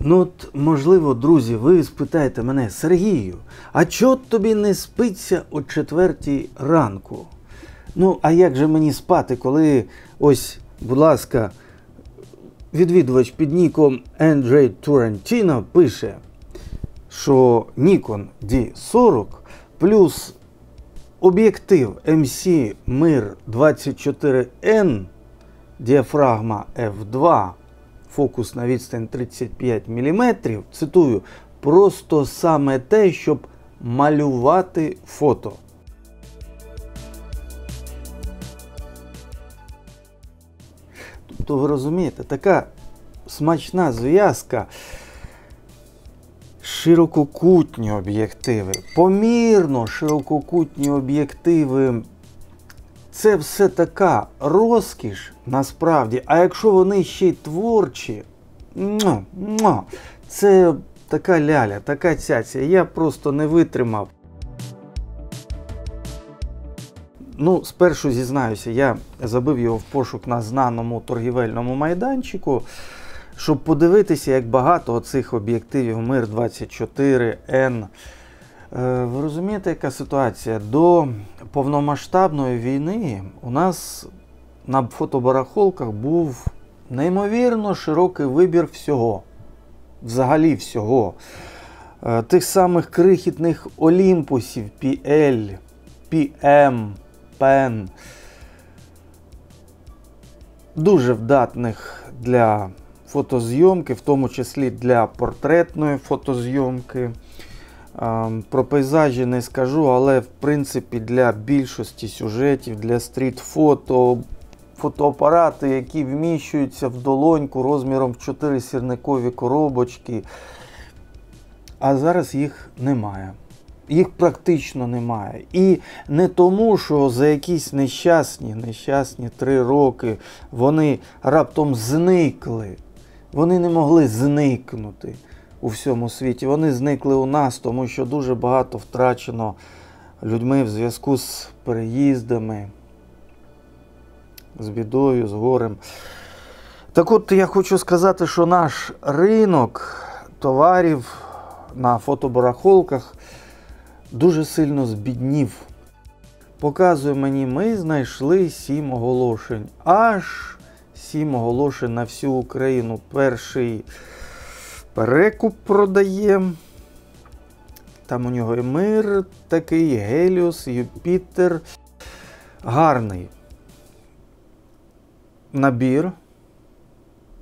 Ну от, можливо, друзі, ви спитаєте мене: Сергію, а чого тобі не спиться о 4 ранку? Ну, а як же мені спати, коли ось, будь ласка, відвідувач під ніком Andrej Turantino пише, що Nikon D40 плюс об'єктив MC Mir 24N, діафрагма F2, фокус на відстань 35 мм, цитую, просто саме те, щоб малювати фото. Тобто, ви розумієте, така смачна зв'язка, ширококутні об'єктиви, помірно ширококутні об'єктиви. Це все така розкіш насправді, а якщо вони ще й творчі, це така ляля, така цяця, я просто не витримав. Ну, спершу зізнаюся, я забив його в пошук на знаному торгівельному майданчику, щоб подивитися, як багато оцих об'єктивів Mir 24N. Ви розумієте, яка ситуація? До повномасштабної війни у нас на фотобарахолках був неймовірно широкий вибір всього. Взагалі всього. Тих самих крихітних олімпусів PL, PM, PEN. Дуже вдатних для фотозйомки, в тому числі для портретної фотозйомки. Про пейзажі не скажу, але в принципі для більшості сюжетів, для стріт-фото, фотоапарати, які вміщуються в долоньку розміром в 4 сірникові коробочки. А зараз їх немає. Їх практично немає. І не тому, що за якісь нещасні 3 роки вони раптом зникли. Вони не могли зникнути у всьому світі. Вони зникли у нас, тому що дуже багато втрачено людьми в зв'язку з переїздами, з бідою, з горем. Так от я хочу сказати, що наш ринок товарів на фотобарахолках дуже сильно збіднів. Показує мені, ми знайшли 7 оголошень. Аж 7 оголошень на всю Україну. Перший перекуп продаємо. Там у нього і Мир такий, Геліос, Юпітер. Гарний набір.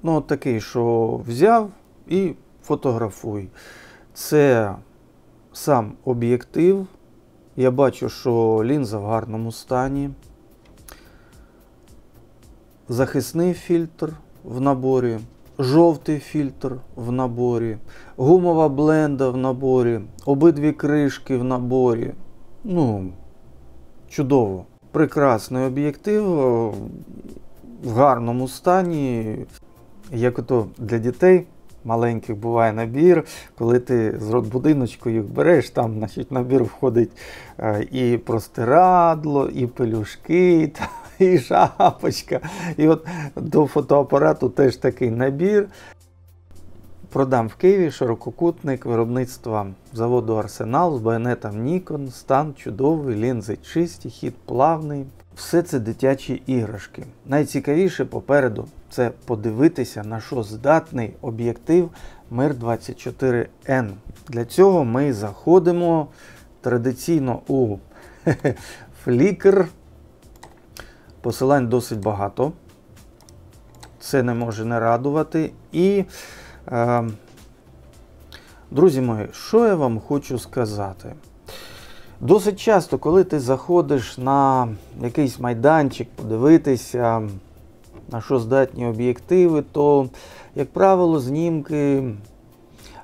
Ну, от такий, що взяв і фотографуй. Це сам об'єктив. Я бачу, що лінза в гарному стані. Захисний фільтр в наборі. Жовтий фільтр в наборі. Гумова бленда в наборі. Обидві кришки в наборі. Ну, чудово. Прекрасний об'єктив. В гарному стані. Як ото для дітей маленьких буває набір, коли ти з родбудиночку їх береш, там, значить, набір входить і простирадло, і пелюшки, і шапочка. І от до фотоапарату теж такий набір. Продам в Києві, ширококутник, виробництва заводу Арсенал з байонетом Nikon, стан чудовий, лінзи чисті, хід плавний. Все це дитячі іграшки. Найцікавіше попереду – це подивитися, на що здатний об'єктив Mir 24N. Для цього ми заходимо традиційно у Flickr. Посилань досить багато. Це не може не радувати. І, друзі мої, що я вам хочу сказати? Досить часто, коли ти заходиш на якийсь майданчик, подивитися, на що здатні об'єктиви, то, як правило, знімки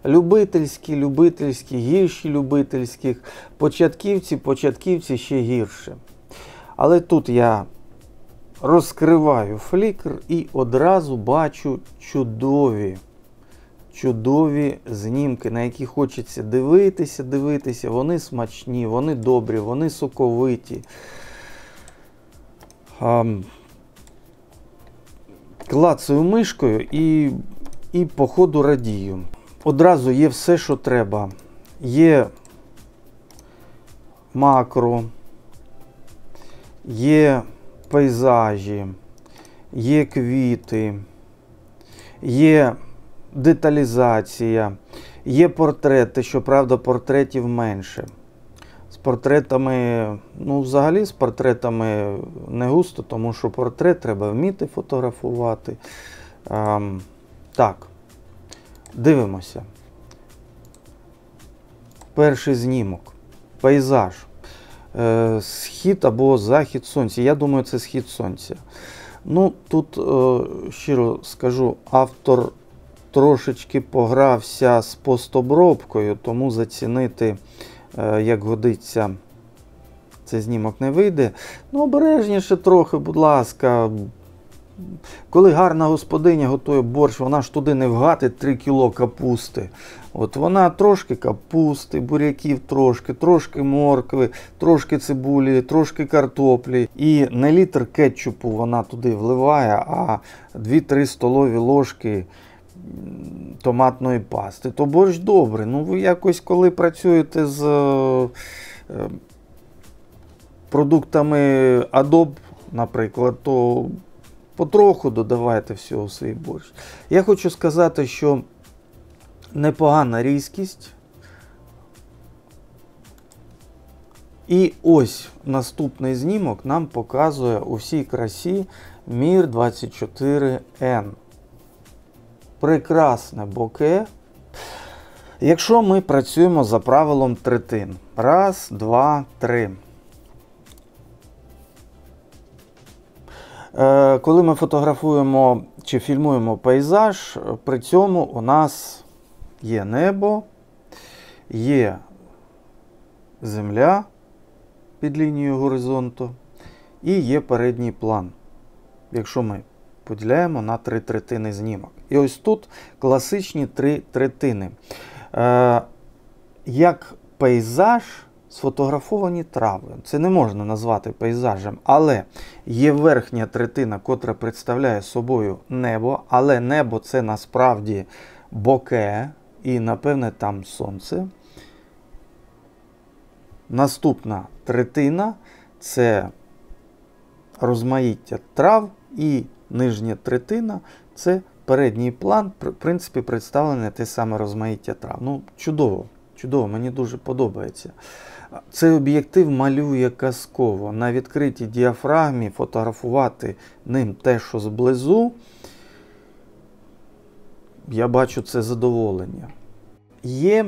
любительські, гірші любительських, початківці ще гірше. Але тут я розкриваю Flickr і одразу бачу чудові знімки, на які хочеться дивитися. Вони смачні, вони добрі, вони соковиті. Клацаю мишкою і по ходу радію. одразу є все, що треба. Є макро, є пейзажі, є квіти, є деталізація, є портрети, щоправда, портретів менше. З портретами, ну взагалі з портретами не густо, тому що портрет треба вміти фотографувати. Так, дивимося. Перший знімок. Пейзаж. Схід або захід сонця. Я думаю, це схід сонця. Ну, тут, щиро скажу, автор трошечки погрався з постобробкою, тому зацінити, як годиться, цей знімок не вийде. Ну, обережніше трохи, будь ласка. Коли гарна господиня готує борщ, вона ж туди не вгатить 3 кіло капусти. От вона трошки капусти, буряків трошки моркви, трошки цибулі, трошки картоплі. І не літр кетчупу вона туди вливає, а 2-3 столові ложки томатної пасти. То борщ добрий. Ну ви якось, коли працюєте з продуктами Adobe, наприклад, то потроху додавайте всього в свій борщ. Я хочу сказати, що непогана різкість. І ось наступний знімок нам показує у всій красі Мір 24N. Прекрасне боке. Якщо ми працюємо за правилом третин. Раз, два, три. Коли ми фотографуємо чи фільмуємо пейзаж, при цьому у нас є небо, є земля під лінією горизонту і є передній план, якщо ми поділяємо на 3/3 знімок. І ось тут класичні 3/3. Як пейзаж сфотографовані трави. Це не можна назвати пейзажем, але є верхня третина, котра представляє собою небо, але небо це насправді боке і, напевне, там сонце. Наступна третина – це розмаїття трав, і нижня третина – це передній план, в принципі, представлене те саме розмаїття трав. Ну, чудово, чудово, мені дуже подобається. Цей об'єктив малює казково. На відкритій діафрагмі фотографувати ним те, що зблизу, я бачу це задоволення. Є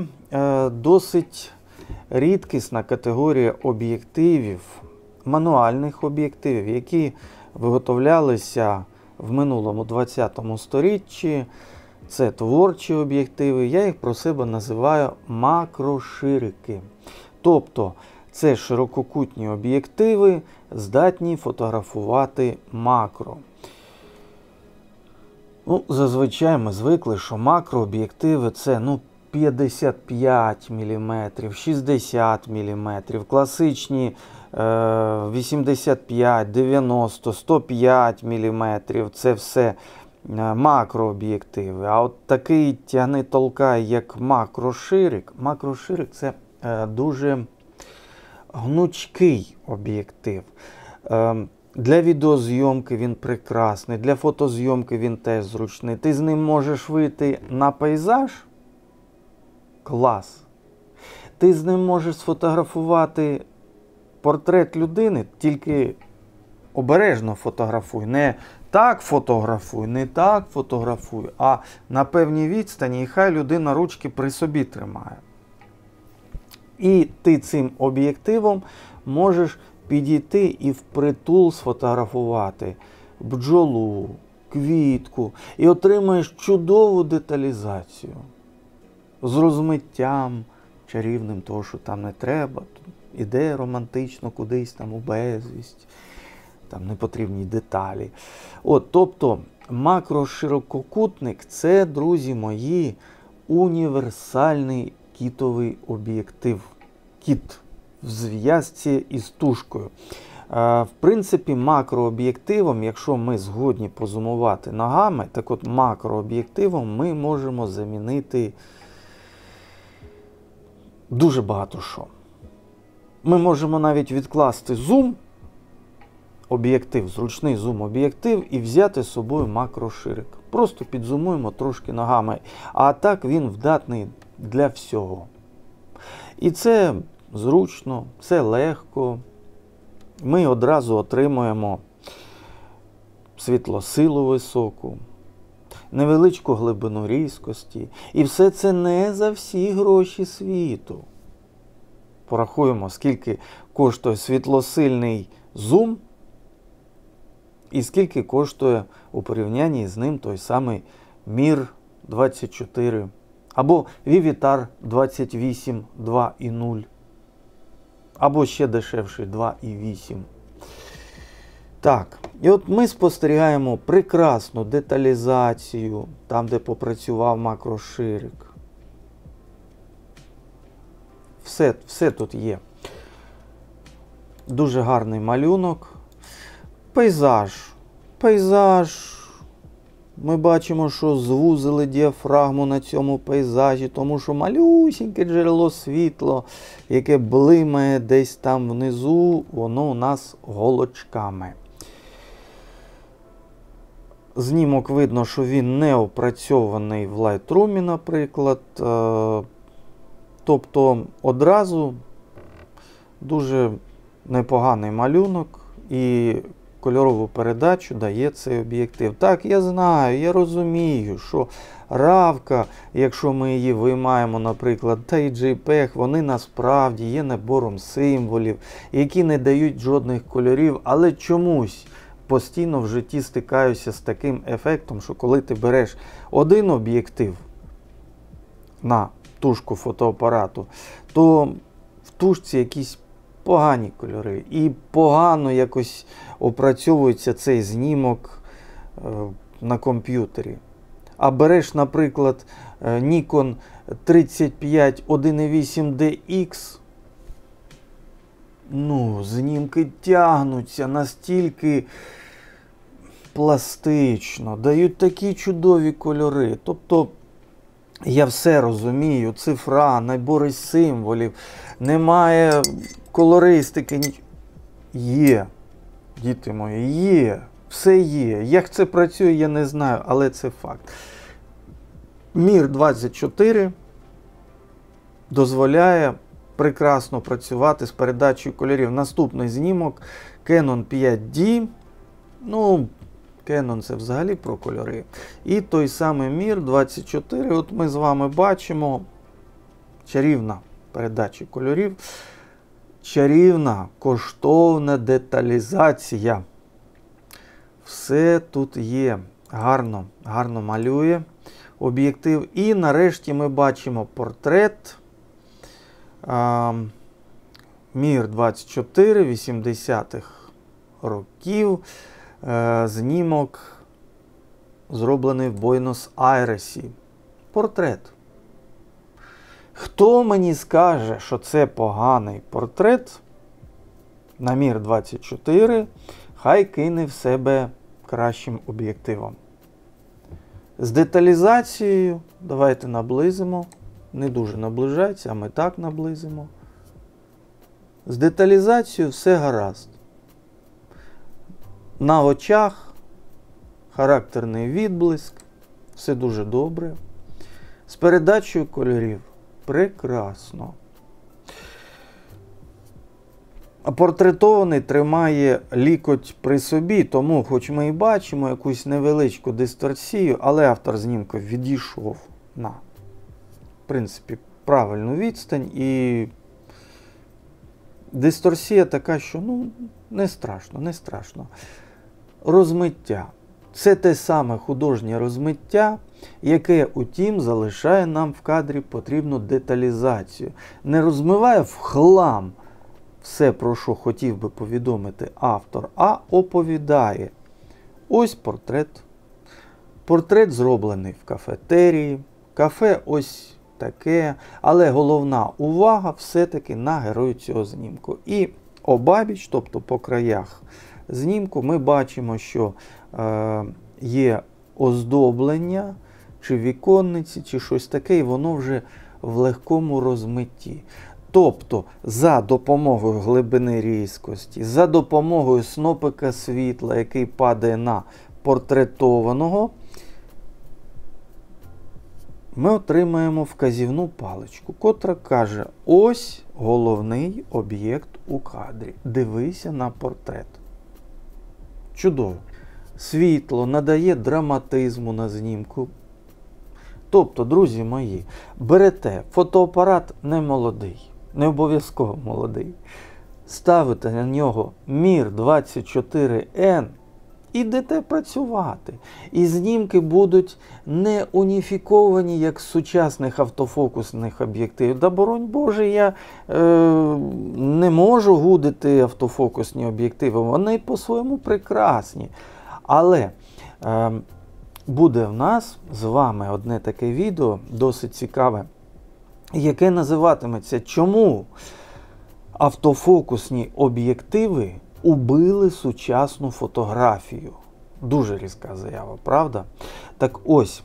досить рідкісна категорія об'єктивів, мануальних об'єктивів, які виготовлялися в минулому 20-му сторіччі. Це творчі об'єктиви, я їх про себе називаю макроширики. Тобто це ширококутні об'єктиви, здатні фотографувати макро. Ну, зазвичай ми звикли, що макрооб'єктиви це 55 мм, 60 мм, класичні 85, 90, 105 мм. Це все макрооб'єктиви. А от такий тягни-толкай, як макроширик, макроширик це дуже гнучкий об'єктив. Для відеозйомки він прекрасний, для фотозйомки він теж зручний. Ти з ним можеш вийти на пейзаж – клас. Ти з ним можеш сфотографувати портрет людини, тільки обережно фотографуй. Не так фотографуй, не так фотографуй, а на певній відстані, і хай людина ручки при собі тримає. І ти цим об'єктивом можеш підійти і впритул сфотографувати бджолу, квітку і отримаєш чудову деталізацію з розмиттям чарівним того, що там не треба, іде романтично кудись там у безвість, там непотрібні деталі. Тобто макроширококутник – це, друзі мої, універсальний кітовий об'єктив. Кіт в зв'язці із тушкою. В принципі, макрооб'єктивом, якщо ми згодні позумувати ногами, так от макрооб'єктивом ми можемо замінити дуже багато що. Ми можемо навіть відкласти зум, об'єктив, зручний зум-об'єктив і взяти з собою макроширик. Просто підзумуємо трошки ногами. А так він вдатний для всього. І це зручно, це легко. Ми одразу отримуємо світлосилу високу, невеличку глибину різкості. І все це не за всі гроші світу. Порахуємо, скільки коштує світлосильний зум і скільки коштує у порівнянні з ним той самий Mir 24 або Vivitar 28 2.0 або ще дешевший 2.8. Так, і от ми спостерігаємо прекрасну деталізацію там, де попрацював макроширик. Все тут є. Дуже гарний малюнок. Пейзаж. Ми бачимо, що звузили діафрагму на цьому пейзажі, тому що малюсіньке джерело світла, яке блимає десь там внизу, воно у нас голочками. Знімок видно, що він не опрацьований в Lightroom, наприклад. Тобто одразу дуже непоганий малюнок і кольорову передачу дає цей об'єктив. Так, я знаю, я розумію, що равка, якщо ми її виймаємо, наприклад, та й JPEG, вони насправді є набором символів, які не дають жодних кольорів, але чомусь постійно в житті стикаюся з таким ефектом, що коли ти береш один об'єктив на тушку фотоапарату, то в тушці якісь погані кольори і погано якось опрацьовується цей знімок на комп'ютері. А береш, наприклад, Nikon 35 1.8DX, знімки тягнуться настільки пластично, дають такі чудові кольори. Тобто, я все розумію, цифра, набори символів, немає колористики. Є, діти мої, є, все є. Як це працює, я не знаю, але це факт. Mir 24 дозволяє прекрасно працювати з передачею кольорів. Наступний знімок Canon 5D. Canon це взагалі про кольори. І той самий Mir 24, от ми з вами бачимо, чарівна передача кольорів, чарівна, коштовна деталізація. Все тут є. Гарно малює об'єктив. І нарешті ми бачимо портрет Mir 24 80-х років. Знімок зроблений в Буенос-Айресі. Портрет. Хто мені скаже, що це поганий портрет на Mir 24, хай кине в себе кращим об'єктивом. З деталізацією, давайте наблизимо, не дуже наближається, а ми так наблизимо. З деталізацією все гаразд. На очах характерний відблиск, все дуже добре. З передачею кольорів прекрасно. А портретований тримає лікоть при собі, тому хоч ми і бачимо якусь невеличку дисторсію, але автор знімку відійшов на, в принципі, правильну відстань. І дисторсія така, що не страшно. Розмиття. Це те саме художнє розмиття, яке, утім, залишає нам в кадрі потрібну деталізацію. Не розмиває в хлам все, про що хотів би повідомити автор, а оповідає. Ось портрет. Портрет зроблений в кафетерії. Кафе ось таке. Але головна увага все-таки на герою цього знімку. І обабіч, тобто по краях знімку, ми бачимо, що є оздоблення, чи віконниці, чи щось таке, і воно вже в легкому розмитті. Тобто за допомогою глибини різкості, за допомогою снопика світла, який падає на портретованого, ми отримаємо вказівну паличку, котра каже: ось головний об'єкт у кадрі. Дивися на портрет. Чудово. Світло надає драматизму на знімку. Тобто, друзі мої, берете фотоапарат не молодий, не обов'язково молодий, ставите на нього Mir 24N, ідете працювати. І знімки будуть не уніфіковані, як з сучасних автофокусних об'єктивів. Да, боронь Боже, я не можу гудити автофокусні об'єктиви, вони по-своєму прекрасні. Але буде в нас з вами одне таке відео, досить цікаве, яке називатиметься «Чому автофокусні об'єктиви убили сучасну фотографію». Дуже різка заява, правда? Так ось,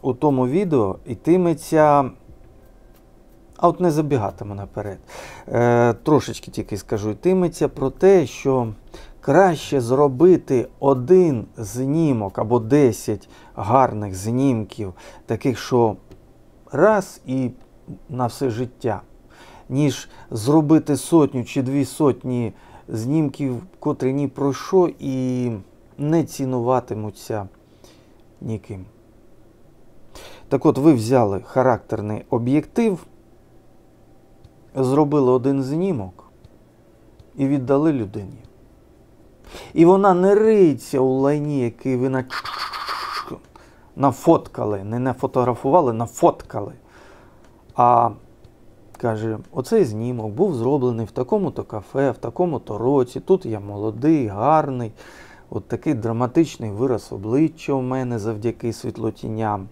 у тому відео йтиметься, а от не забігатиму наперед, трошечки тільки скажу, йтиметься про те, що краще зробити один знімок або 10 гарних знімків, таких, що раз і на все життя, ніж зробити 100 чи 200 знімків, котрі ні про що і не цінуватимуться ніким. Так от, ви взяли характерний об'єктив, зробили один знімок і віддали людині. І вона не риється у лайні, який ви нафоткали, не нафотографували, нафоткали. А каже: оцей знімок був зроблений в такому-то кафе, в такому-то році, тут я молодий, гарний, от такий драматичний вираз обличчя у мене завдяки світлотіням.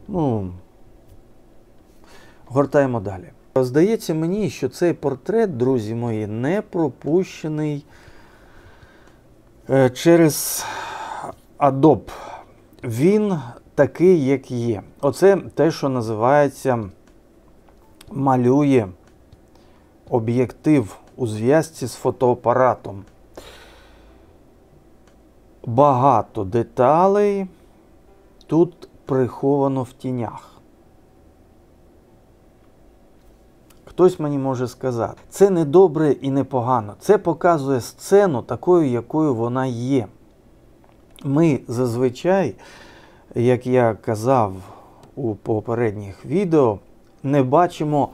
Ну, гортаємо далі. Здається мені, що цей портрет, друзі мої, не пропущений через Adobe. Він такий, як є. Оце те, що називається, малює об'єктив у зв'язці з фотоапаратом. Багато деталей тут приховано в тінях. Хтось мені може сказати, це не добре і не погано. Це показує сцену такою, якою вона є. Ми зазвичай, як я казав у попередніх відео, не бачимо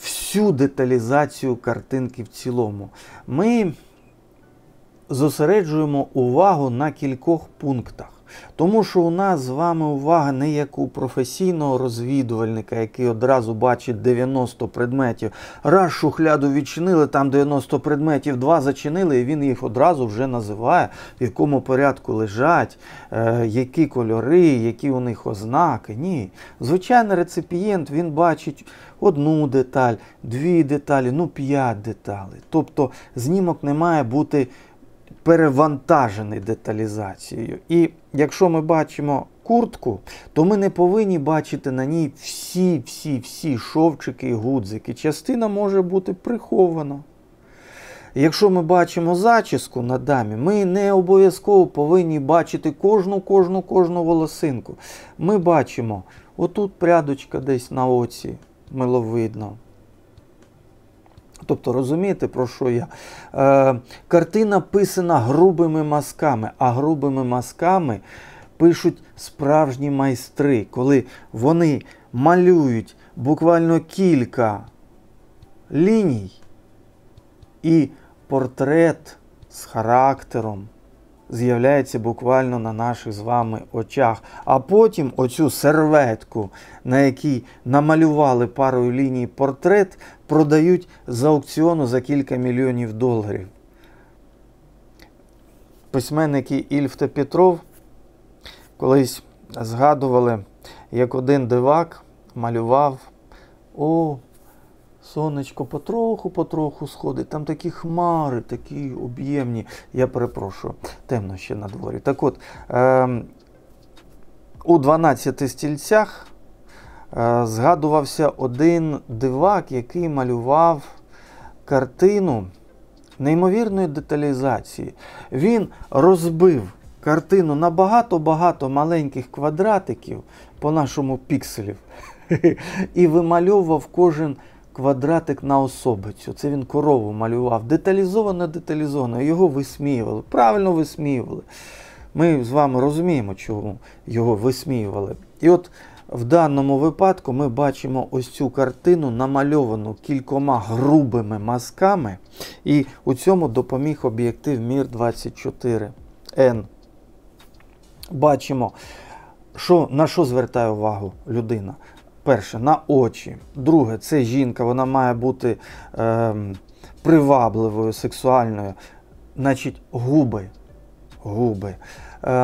всю деталізацію картинки в цілому. Ми зосереджуємо увагу на кількох пунктах. Тому що у нас з вами увага не як у професійного розвідувальника, який одразу бачить 90 предметів. Раз шухляду відчинили, там 90 предметів, 2 зачинили, і він їх одразу вже називає, в якому порядку лежать, які кольори, які у них ознаки. Ні. Звичайний реципієнт, він бачить одну деталь, 2 деталі, 5 деталей. Тобто знімок не має бути перевантажений деталізацією. І якщо ми бачимо куртку, то ми не повинні бачити на ній всі шовчики і гудзики. Частина може бути прихована. Якщо ми бачимо зачіску на дамі, ми не обов'язково повинні бачити кожну волосинку. Ми бачимо, отут прядочка десь на оці, миловидно. Тобто, розумієте, про що я? Картина писана грубими мазками, а грубими мазками пишуть справжні майстри, коли вони малюють буквально кілька ліній, і портрет з характером з'являється буквально на наших з вами очах. А потім оцю серветку, на якій намалювали парою ліній портрет, продають з аукціону за кілька мільйонів доларів. Письменники Ільф та Петров колись згадували, як один дивак малював: о, сонечко потроху сходить, там такі хмари, такі об'ємні. Я перепрошую, темно ще на дворі. Так от, у 12 стільцях згадувався один дивак, який малював картину неймовірної деталізації. Він розбив картину на багато-багато маленьких квадратиків, по-нашому пікселів, і вимальовував кожен квадратик на особицю. Це він корову малював. Деталізовано. Його висміювали. Правильно висміювали. Ми з вами розуміємо, чому його висміювали. І от в даному випадку ми бачимо ось цю картину, намальовану кількома грубими мазками. І у цьому допоміг об'єктив Мір-24Н. Бачимо, на що звертає увагу людина. Перше, на очі. Друге, це жінка, вона має бути привабливою, сексуальною. Значить, губи.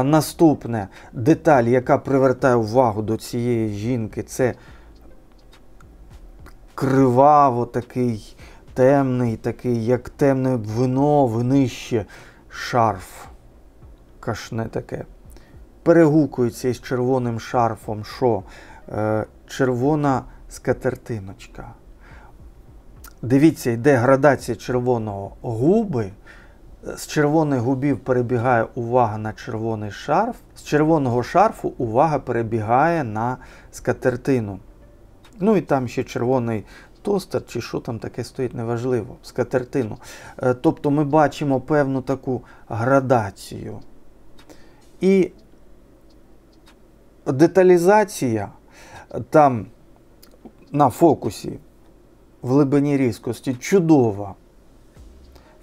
Наступне, деталь, яка привертає увагу до цієї жінки, це криваво такий, темний, такий, як темне вино, винище, шарф. Кашне таке. Перегукується із червоним шарфом, що? Червона скатертиночка. Дивіться, йде градація червоного губи. З червоних губів перебігає увага на червоний шарф. З червоного шарфу увага перебігає на скатертину. Ну і там ще червоний тостер, чи що там таке стоїть, неважливо, скатертину. Тобто ми бачимо певну таку градацію. І деталізація там на фокусі, в глибині різкості, чудова.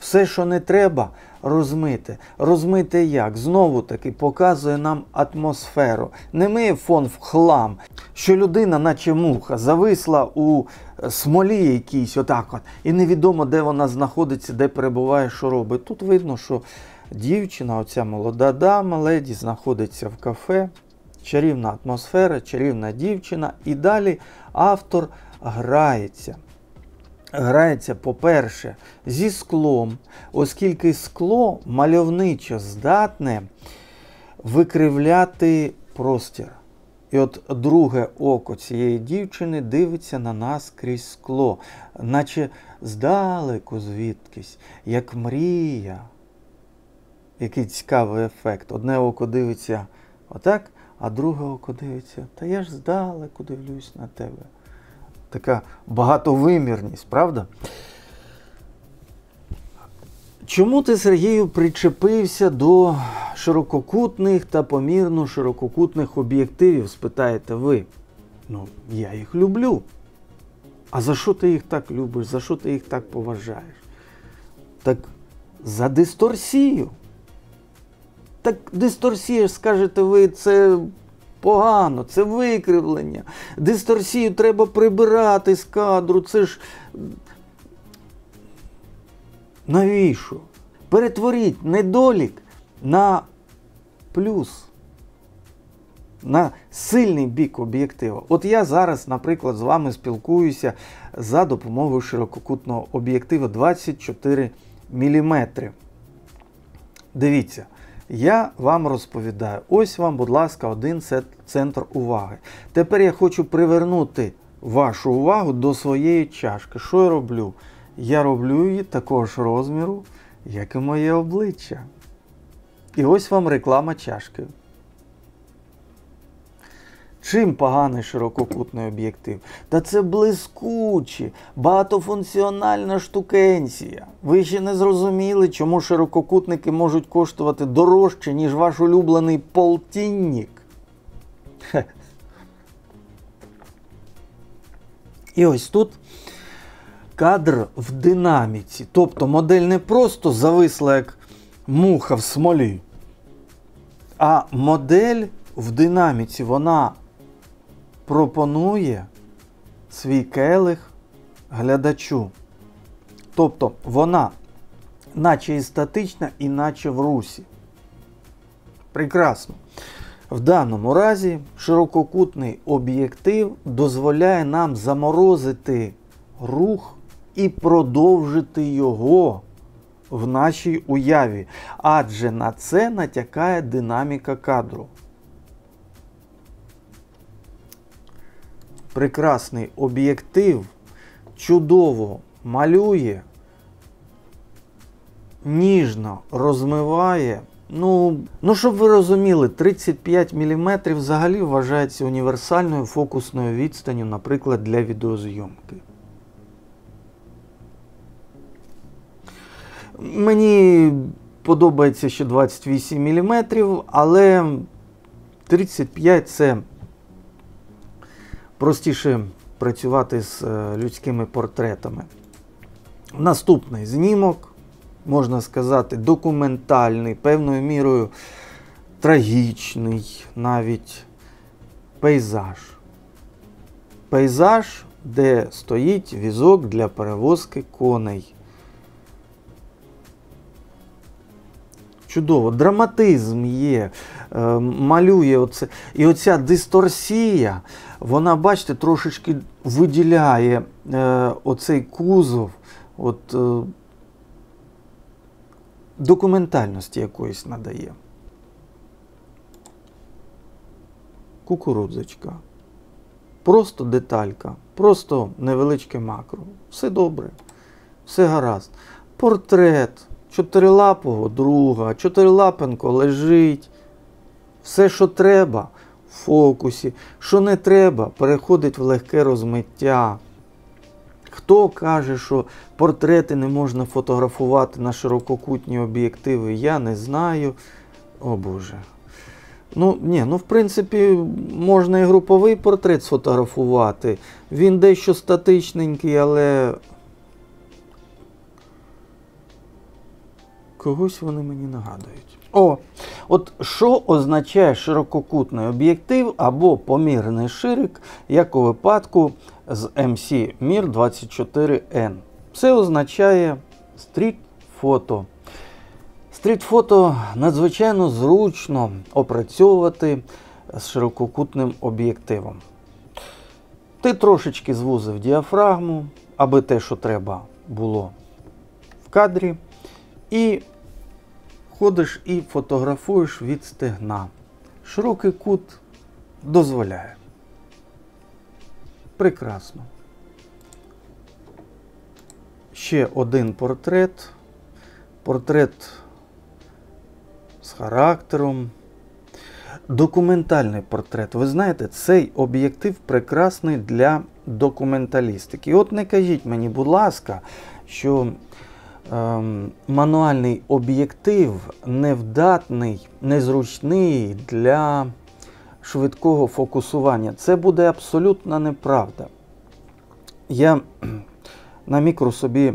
Все, що не треба, розмите. Розмите як? Знову-таки показує нам атмосферу. Не миє фон в хлам, що людина, наче муха, зависла у смолі якійсь, отак от, і невідомо, де вона знаходиться, де перебуває, що робить. Тут видно, що дівчина, оця молода дама, леді, знаходиться в кафе. Чарівна атмосфера, чарівна дівчина. І далі автор грається. Грається, по-перше, зі склом, оскільки скло мальовничо здатне викривляти простір. І от друге око цієї дівчини дивиться на нас крізь скло, наче здалеку звідкись, як мрія. Який цікавий ефект. Одне око дивиться отак, а друге око дивиться, та я ж здалеку дивлюсь на тебе. Така багатовимірність, правда? Чому ти, Сергію, причепився до ширококутних та помірно ширококутних об'єктивів, спитаєте ви? Ну, я їх люблю. А за що ти їх так любиш? За що ти їх так поважаєш? Так за дисторсію. Так дисторсія, скажете ви, це погано, це викривлення. Дисторсію треба прибирати з кадру, це ж... Навіщо? Перетворіть недолік на плюс, на сильний бік об'єктива. От я зараз, наприклад, з вами спілкуюся за допомогою ширококутного об'єктива 24 мм. Дивіться. Я вам розповідаю, ось вам, будь ласка, один центр уваги. Тепер я хочу привернути вашу увагу до своєї чашки. Що я роблю? Я роблю її такого ж розміру, як і моє обличчя. І ось вам реклама чашки. Чим поганий ширококутний об'єктив? Та це блискучі, багатофункціональна штукенція. Ви ще не зрозуміли, чому ширококутники можуть коштувати дорожче, ніж ваш улюблений полтинник? І ось тут кадр в динаміці. Тобто модель не просто зависла, як муха в смолі, а модель в динаміці, вона пропонує свій келих глядачу. Тобто вона наче і статична, і наче в русі. Прекрасно. В даному разі ширококутний об'єктив дозволяє нам заморозити рух і продовжити його в нашій уяві. Адже на це натякає динаміка кадру. прекрасний об'єктив, чудово малює, ніжно розмиває. Ну, щоб ви розуміли, 35 мм взагалі вважається універсальною фокусною відстанню, наприклад, для відеозйомки. Мені подобається ще 28 мм, але 35 – це простіше працювати з людськими портретами. Наступний знімок, можна сказати, документальний, певною мірою трагічний навіть пейзаж. Пейзаж, де стоїть візок для перевозки коней. Чудово, драматизм є, малює оце. І оця дисторсія, вона, бачите, трошечки виділяє оцей кузов, документальності якоїсь надає. Кукурудзочка. Просто деталька, просто невеличке макро. Все добре, все гаразд. Портрет чотирилапого друга, чотирилапенко лежить. Все, що треба, в фокусі. Що не треба, переходить в легке розмиття. Хто каже, що портрети не можна фотографувати на ширококутні об'єктиви, я не знаю. О Боже. В принципі, можна і груповий портрет сфотографувати. Він дещо статичненький, але когось вони мені нагадують. От що означає ширококутний об'єктив або помірний ширик, як у випадку з MC Mir 24N. Це означає стріт-фото. Стріт-фото надзвичайно зручно опрацьовувати з ширококутним об'єктивом. Ти трошечки звузив діафрагму, аби те, що треба, було в кадрі. І ходиш і фотографуєш від стегна. Широкий кут дозволяє. Прекрасно. Ще один портрет. Портрет з характером. Документальний портрет. Ви знаєте, цей об'єктив прекрасний для документалістики. І от не кажіть мені, будь ласка, що мануальний об'єктив невдатний, незручний для швидкого фокусування. Це буде абсолютна неправда. Я на мікро собі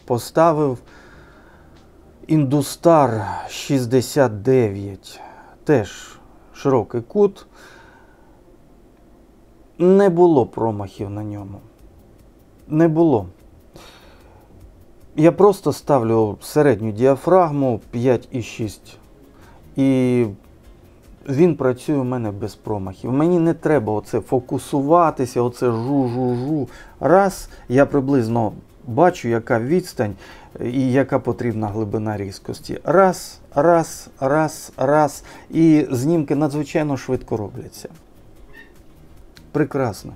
поставив Industar 69. Теж широкий кут. Не було промахів на ньому. Не було. Я просто ставлю середню діафрагму 5,6 і він працює у мене без промахів. Мені не треба оце фокусуватися, оце жу-жу-жу. Раз, я приблизно бачу, яка відстань і яка потрібна глибина різкості. Раз, раз, раз, раз. І знімки надзвичайно швидко робляться. Прекрасно.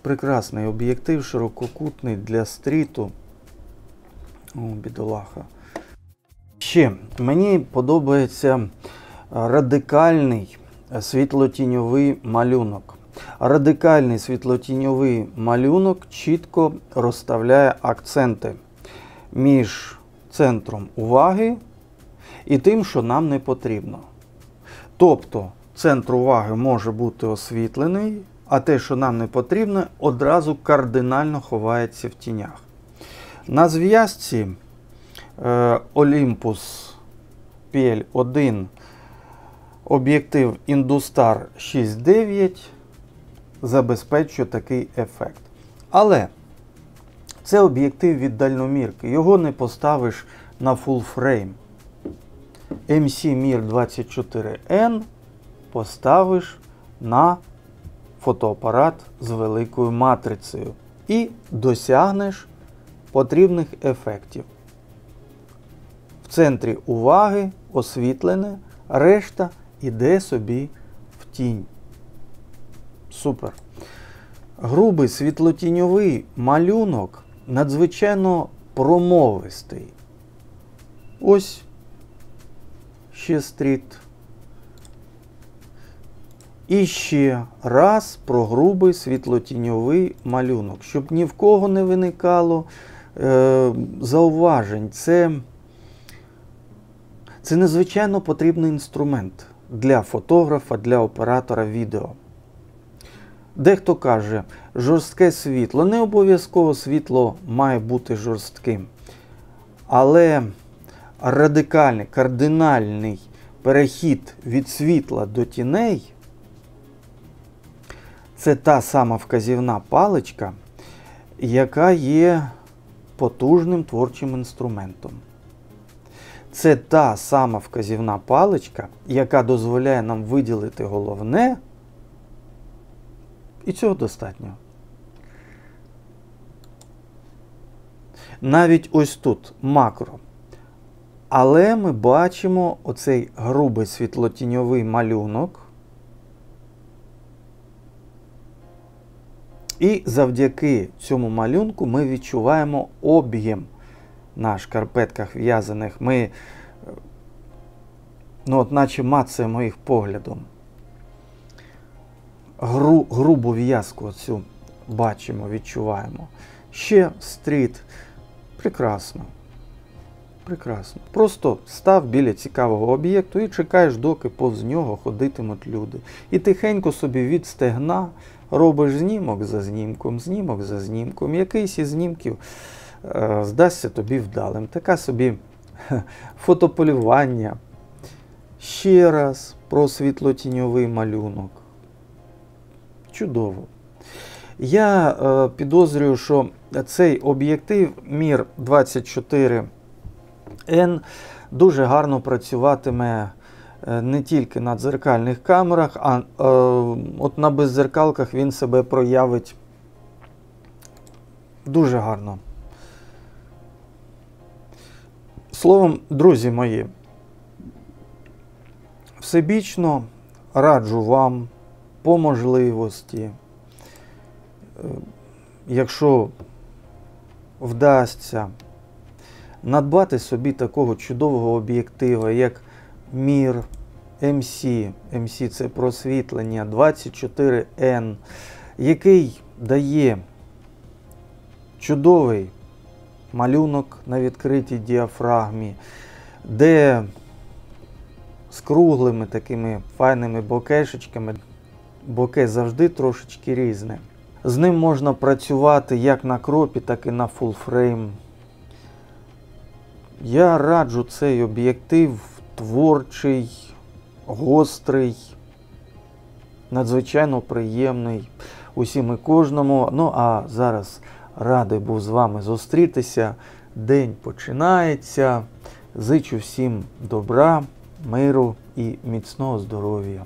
Прекрасний об'єктив, ширококутний для стріту. О, бідолаха. Ще мені подобається радикальний світлотіньовий малюнок. Радикальний світлотіньовий малюнок чітко розставляє акценти між центром уваги і тим, що нам не потрібно. Тобто, центр уваги може бути освітлений, а те, що нам не потрібно, одразу кардинально ховається в тінях. На зв'язці Olympus PL1 об'єктив Industar 6.9 забезпечує такий ефект. Але це об'єктив від дальномірки, його не поставиш на full frame. MC Mir 24N поставиш на фотоапарат з великою матрицею і досягнеш потрібних ефектів. В центрі уваги освітлене, решта іде собі в тінь. Супер. Грубий світлотіньовий малюнок надзвичайно промовистий. Ось ще стріт. І ще раз про грубий світлотіньовий малюнок. Щоб ні в кого не виникало зауважень. Це надзвичайно потрібний інструмент для фотографа, для оператора відео. Дехто каже, жорстке світло. Не обов'язково світло має бути жорстким. Але радикальний, кардинальний перехід від світла до тіней – це та сама вказівна паличка, яка є потужним творчим інструментом. Це та сама вказівна паличка, яка дозволяє нам виділити головне, і цього достатньо. Навіть ось тут макро. Але ми бачимо оцей грубий світлотіньовий малюнок. І завдяки цьому малюнку ми відчуваємо об'єм на шкарпетках в'язаних. Ми, наче мацаємо їх поглядом. Грубу в'язку оцю бачимо, відчуваємо. Ще стріт. Прекрасно. Прекрасно. Просто став біля цікавого об'єкту і чекаєш, доки повз нього ходитимуть люди. І тихенько собі від стегна робиш знімок за знімком, знімок за знімком. Якийсь із знімків здасться тобі вдалим. Така собі фотополювання. Ще раз про світлотіньовий малюнок. Чудово. Я підозрюю, що цей об'єктив Mir 24N дуже гарно працюватиме не тільки на дзеркальних камерах, а от на беззеркалках він себе проявить дуже гарно. Словом, друзі мої, всебічно раджу вам по можливості, якщо вдасться, надбати собі такого чудового об'єктива, як Mir MC. MC – це просвітлення 24N, який дає чудовий малюнок на відкритій діафрагмі, де з круглими такими файними бокешечками, боке завжди трошечки різне. З ним можна працювати як на кропі, так і на фулфрейм. Я раджу цей об'єктив творчий, гострий, надзвичайно приємний усім і кожному. Ну а зараз радий був з вами зустрітися. День починається. Зичу всім добра, миру і міцного здоров'я.